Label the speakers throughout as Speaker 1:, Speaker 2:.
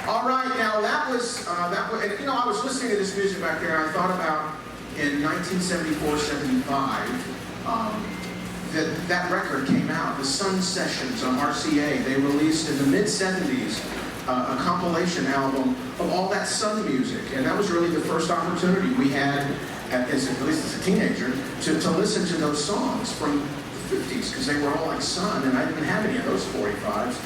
Speaker 1: All right, now that was, and, you know, I was listening to this music back there, and I thought about in 1974-75, that record came out, the Sun Sessions on RCA. They released in the mid-70s a compilation album of all that Sun music, and that was really the first opportunity we had, at least as a teenager, to listen to those songs from the 50s, because they were all like Sun, and I didn't have any of those 45s.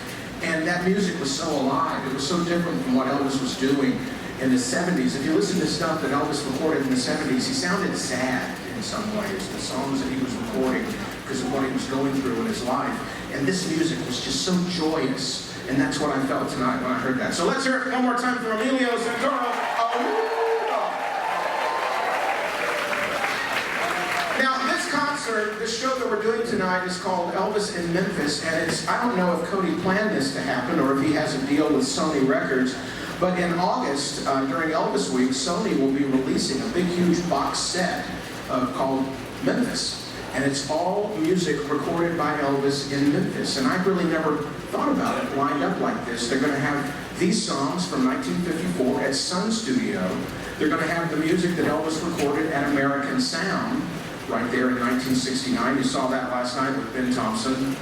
Speaker 1: And that music was so alive. It was so different from what Elvis was doing in the 70s. If you listen to stuff that Elvis recorded in the 70s, he sounded sad in some ways, the songs that he was recording, because of what he was going through in his life. And this music was just so joyous. And that's what I felt tonight when I heard that. So let's hear it one more time for Emilio Santoro. Now, this concert, this show that we're doing tonight is called Elvis in Memphis, and I don't know if Cody planned this to happen or if he has a deal with Sony Records, but in August, during Elvis Week, Sony will be releasing a big, huge box set called Memphis. And it's all music recorded by Elvis in Memphis. And I really never thought about it lined up like this. They're going to have these songs from 1954 at Sun Studio. They're going to have the music that Elvis recorded at American Sound right there in 1969. You saw that last night with Ben Thompson.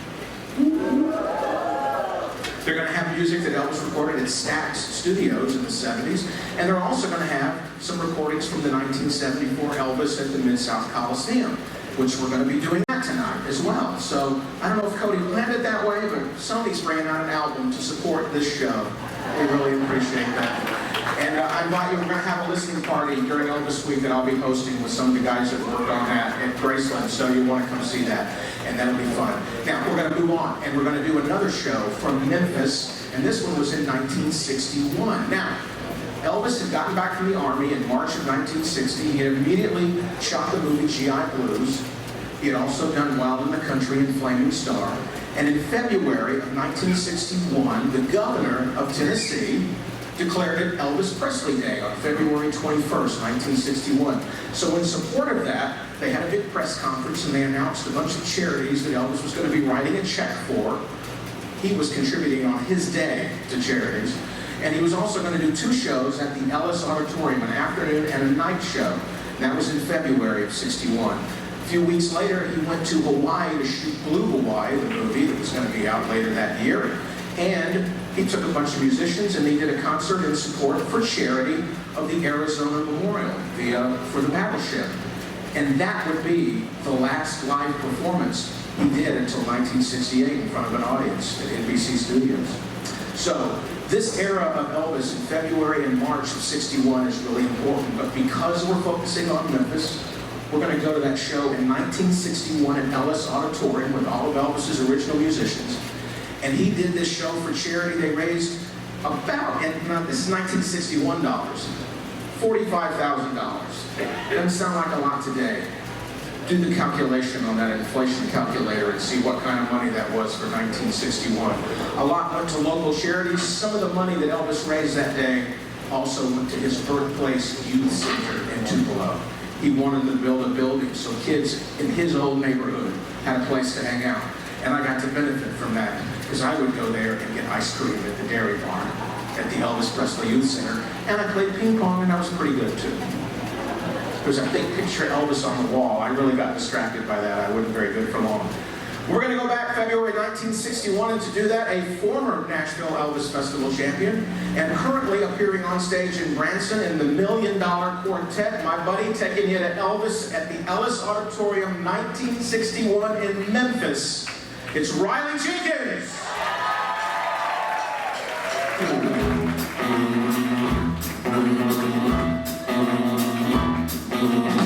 Speaker 1: They're going to have music that Elvis recorded at Stax Studios in the 70s. And they're also going to have some recordings from the 1974 Elvis at the Mid-South Coliseum, which we're going to be doing that tonight as well. So, I don't know if Cody planned it that way, but Sony's bringing out an album to support this show. We really appreciate that. And I invite you, we're going to have a listening party during Elvis Week that I'll be hosting with some of the guys that worked on that at Graceland, so you want to come see that, and that'll be fun. Now, we're going to move on, and we're going to do another show from Memphis, and this one was in 1961. Now, Elvis had gotten back from the Army in March of 1960. He had immediately shot the movie G.I. Blues. He had also done Wild in the Country and Flaming Star. And in February of 1961, the governor of Tennessee declared it Elvis Presley Day on February 21st, 1961. So in support of that, they had a big press conference and they announced a bunch of charities that Elvis was going to be writing a check for. He was contributing on his day to charities. And he was also going to do 2 shows at the Ellis Auditorium, an afternoon and a night show. And that was in February of '61. A few weeks later, he went to Hawaii to shoot Blue Hawaii, the movie that was going to be out later that year. And he took a bunch of musicians and they did a concert in support for charity of the Arizona Memorial for the battleship. And that would be the last live performance he did until 1968 in front of an audience at NBC Studios. So, this era of Elvis in February and March of '61 is really important, but because we're focusing on Memphis, we're going to go to that show in 1961 at Ellis Auditorium with all of Elvis's original musicians. And he did this show for charity. They raised about, and this is 1961 dollars, $45,000. Doesn't sound like a lot today. Do the calculation on that inflation calculator and see what kind of money that was for 1961. A lot went to local charities. Some of the money that Elvis raised that day also went to his birthplace youth center in Tupelo. He wanted to build a building so kids in his old neighborhood had a place to hang out. And I got to benefit from that because I would go there and get ice cream at the Dairy Barn at the Elvis Presley Youth Center. And I played ping pong and I was pretty good too. There's a big picture of Elvis on the wall. I really got distracted by that. I wasn't very good for long. We're going to go back February 1961, and to do that, a former Nashville Elvis Festival champion and currently appearing on stage in Branson in the $1 Million Quartet, my buddy taking you to Elvis at the Ellis Auditorium 1961 in Memphis. It's Riley Jenkins! Thank you.